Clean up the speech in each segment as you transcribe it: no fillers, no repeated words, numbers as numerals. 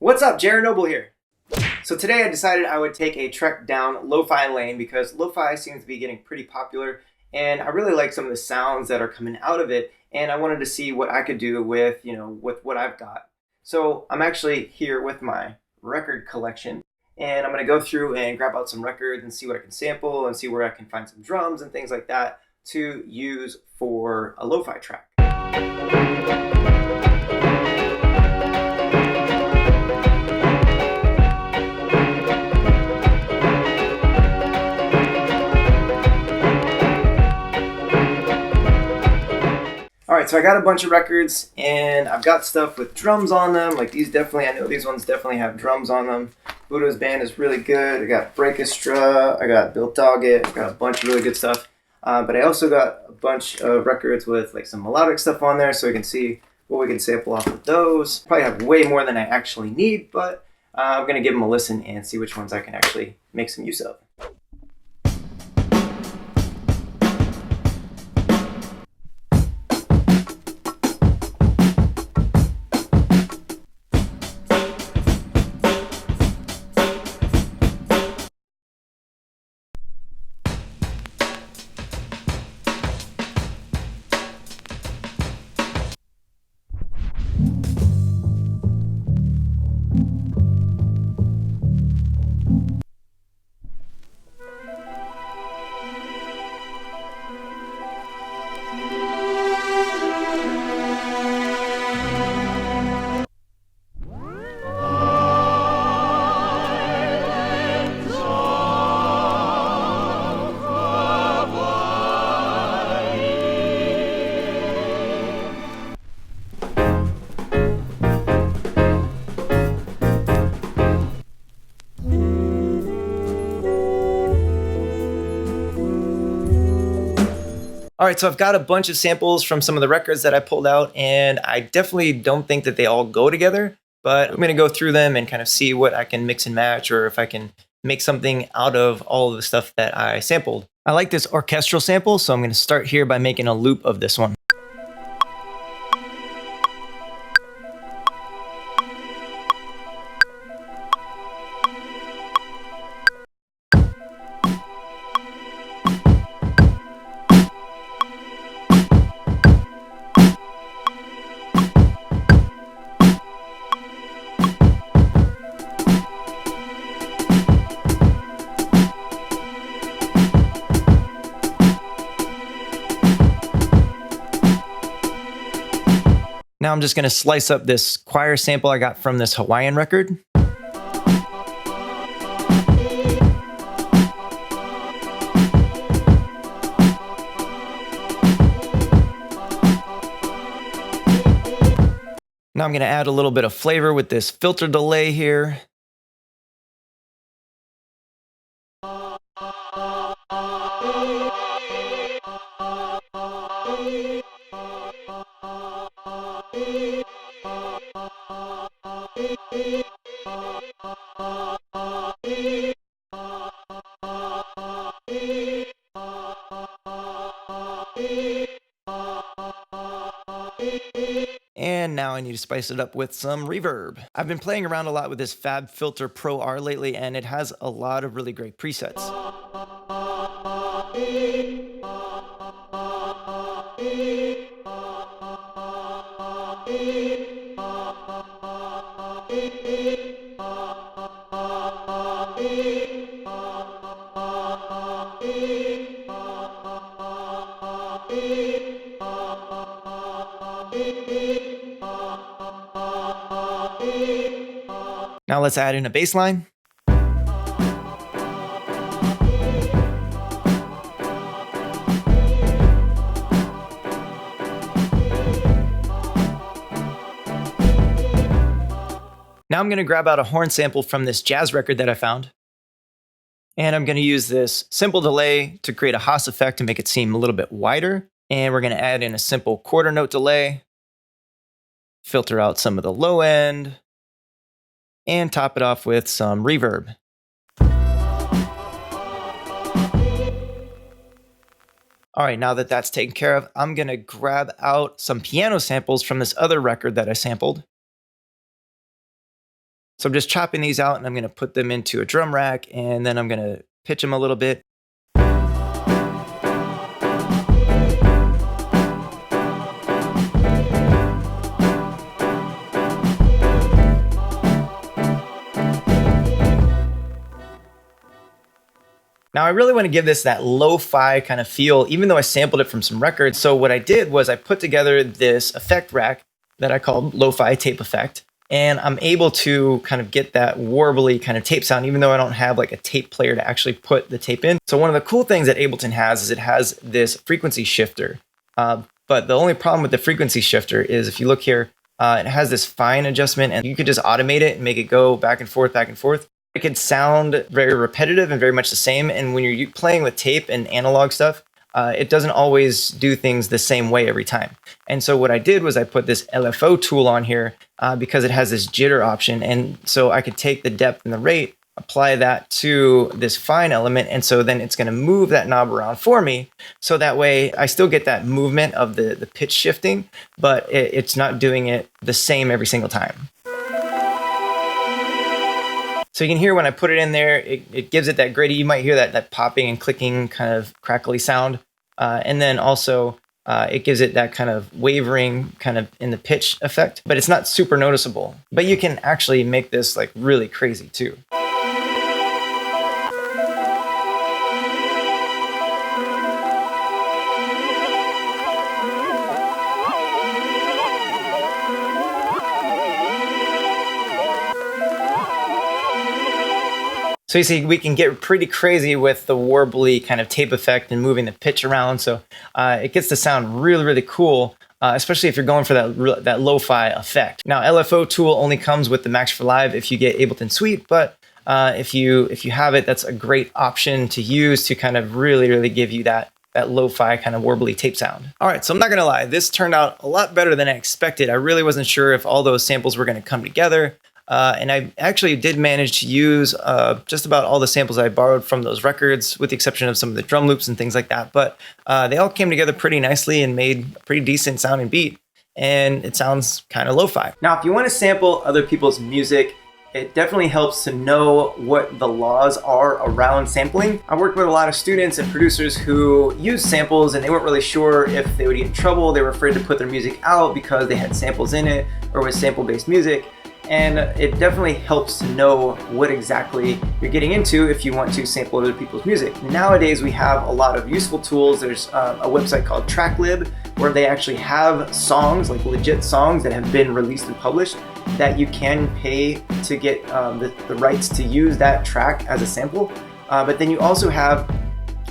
What's up, Jared Noble here. So today I decided I would take a trek down lo-fi lane because lo-fi seems to be getting pretty popular and I really like some of the sounds that are coming out of it, and I wanted to see what I could do with, with what I've got. So I'm actually here with my record collection and I'm going to go through and grab out some records and see what I can sample and see where I can find some drums and things like that to use for a lo-fi track. Alright, so I got a bunch of records and I've got stuff with drums on them. Like these definitely, I know these ones definitely have drums on them. Buddha's band is really good. I got Breakestra, I got Bill Doggett, I got a bunch of really good stuff. But I also got a bunch of records with like some melodic stuff on there so we can see what we can sample off of those. Probably have way more than I actually need, but I'm going to give them a listen and see which ones I can actually make some use of. All right, so I've got a bunch of samples from some of the records that I pulled out, and I definitely don't think that they all go together, but I'm going to go through them and kind of see what I can mix and match, or if I can make something out of all of the stuff that I sampled. I like this orchestral sample, so I'm going to start here by making a loop of this one. Now I'm just going to slice up this choir sample I got from this Hawaiian record. Now I'm going to add a little bit of flavor with this filter delay here. And now I need to spice it up with some reverb. I've been playing around a lot with this Fab Filter Pro R lately, and it has a lot of really great presets. Now let's add in a bass line. Now I'm going to grab out a horn sample from this jazz record that I found. And I'm going to use this simple delay to create a Haas effect to make it seem a little bit wider. And we're going to add in a simple quarter note delay, filter out some of the low end, and top it off with some reverb. All right, now that that's taken care of, I'm gonna grab out some piano samples from this other record that I sampled. So I'm just chopping these out and I'm going to put them into a drum rack, and then I'm going to pitch them a little bit. Now I really want to give this that lo-fi kind of feel, even though I sampled it from some records. So what I did was I put together this effect rack that I called Lo-Fi Tape Effect. And I'm able to kind of get that warbly kind of tape sound, even though I don't have like a tape player to actually put the tape in. So one of the cool things that Ableton has is it has this frequency shifter. But the only problem with the frequency shifter is if you look here, it has this fine adjustment, and you could just automate it and make it go back and forth, back and forth. It can sound very repetitive and very much the same. And when you're playing with tape and analog stuff, it doesn't always do things the same way every time. And so what I did was I put this LFO tool on here because it has this jitter option. And so I could take the depth and the rate, apply that to this fine element. And so then it's going to move that knob around for me. So that way I still get that movement of the pitch shifting, but it's not doing it the same every single time. So you can hear when I put it in there, it gives it that gritty. You might hear that popping and clicking kind of crackly sound. And then also it gives it that kind of wavering kind of in the pitch effect, but it's not super noticeable. But you can actually make this like really crazy too. So you see, we can get pretty crazy with the warbly kind of tape effect and moving the pitch around. So it gets to sound really, really cool, especially if you're going for that lo-fi effect. Now, LFO tool only comes with the Max for Live if you get Ableton Suite, but if you have it, that's a great option to use to kind of really, really give you that lo-fi kind of warbly tape sound. All right, so I'm not gonna lie, this turned out a lot better than I expected. I really wasn't sure if all those samples were gonna come together. And I actually did manage to use just about all the samples I borrowed from those records, with the exception of some of the drum loops and things like that. But they all came together pretty nicely and made a pretty decent sounding beat. And it sounds kind of lo-fi. Now, if you want to sample other people's music, it definitely helps to know what the laws are around sampling. I worked with a lot of students and producers who used samples, and they weren't really sure if they would get in trouble. They were afraid to put their music out because they had samples in it or was sample-based music. And it definitely helps to know what exactly you're getting into if you want to sample other people's music. Nowadays, we have a lot of useful tools. There's a website called TrackLib where they actually have songs, like legit songs that have been released and published, that you can pay to get the rights to use that track as a sample. But then you also have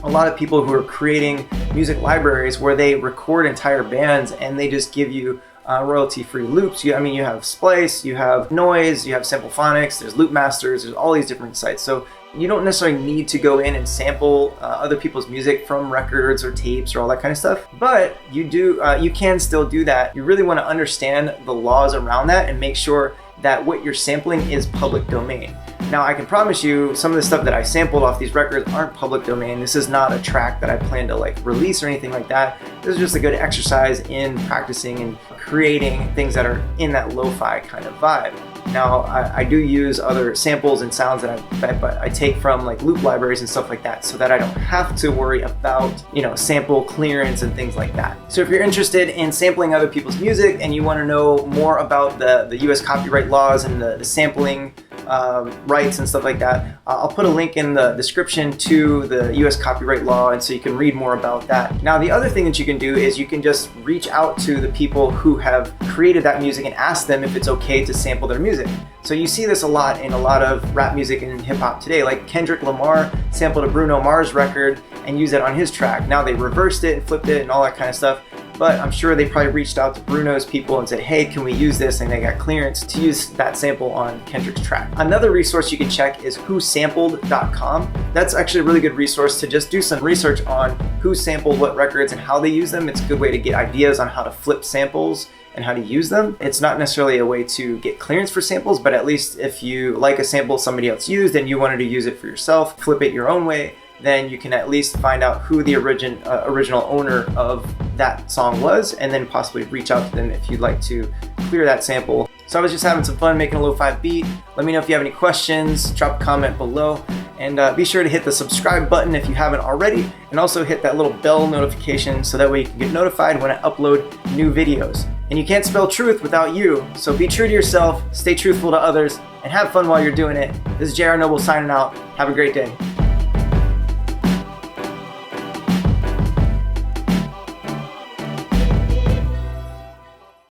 a lot of people who are creating music libraries where they record entire bands and they just give you royalty-free loops. You have Splice, you have Noise, you have Samplephonics, there's Loop Masters, there's all these different sites. So you don't necessarily need to go in and sample other people's music from records or tapes or all that kind of stuff, but you can still do that. You really want to understand the laws around that and make sure that what you're sampling is public domain. Now, I can promise you some of the stuff that I sampled off these records aren't public domain. This is not a track that I plan to like release or anything like that. This is just a good exercise in practicing and creating things that are in that lo-fi kind of vibe. Now, I do use other samples and sounds that I take from like loop libraries and stuff like that, so that I don't have to worry about, sample clearance and things like that. So if you're interested in sampling other people's music and you want to know more about the US copyright laws and the sampling rights and stuff like that, I'll put a link in the description to the US copyright law, and so you can read more about that. Now, the other thing that you can do is you can just reach out to the people who have created that music and ask them if it's okay to sample their music. So you see this a lot in a lot of rap music and hip hop today. Like Kendrick Lamar sampled a Bruno Mars record and used it on his track. Now they reversed it and flipped it and all that kind of stuff. But I'm sure they probably reached out to Bruno's people and said, hey, can we use this? And they got clearance to use that sample on Kendrick's track. Another resource you can check is whosampled.com. That's actually a really good resource to just do some research on who sampled what records and how they use them. It's a good way to get ideas on how to flip samples and how to use them. It's not necessarily a way to get clearance for samples, but at least if you like a sample somebody else used and you wanted to use it for yourself, flip it your own way, then you can at least find out who the original owner of that song was, and then possibly reach out to them if you'd like to clear that sample So I was just having some fun making a lo-fi beat. Let me know if you have any questions, drop a comment below, and be sure to hit the subscribe button if you haven't already, and also hit that little bell notification so that way you can get notified when I upload new videos. And you can't spell truth without you, so be true to yourself, stay truthful to others, and have fun while you're doing it. This is JR Noble signing out. Have a great day.